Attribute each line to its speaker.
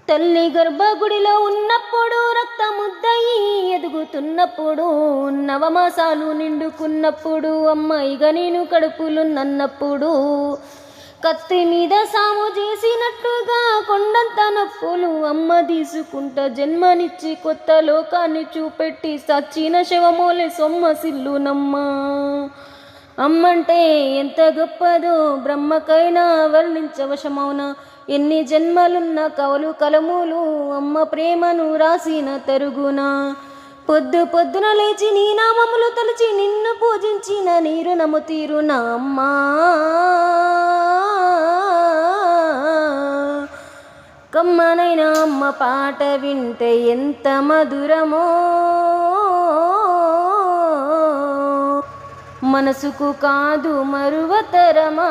Speaker 1: తల్లి గర్భగుడిలో ఉన్నప్పుడు రక్తముద్దయి ఎదుగుతున్నప్పుడు నవమాసాలు నిండుకున్నప్పుడు అమ్మాయిగా నేను కడుపులున్నప్పుడు కత్తి మీద సాము చేసినట్టుగా కొండంత నొప్పులు అమ్మ తీసుకుంటా జన్మనిచ్చి కొత్త లోకాన్ని చూపెట్టి సచ్చిన శవమోలే సొమ్మసిల్లునమ్మా. అమ్మంటే ఎంత గొప్పదో బ్రహ్మకైనా వర్ణించవశమౌనా. ఎన్ని జన్మలున్న కవలు కలములు అమ్మ ప్రేమను రాసిన తరుగునా. పొద్దు పొద్దున లేచి నీ నామములు తలచి నిన్ను పూజించిన నీరు నము తీరునా అమ్మా. కమ్మనైనా అమ్మ పాట వింటే ఎంత మధురమో, మనసుకు కాదు మరువతరమా.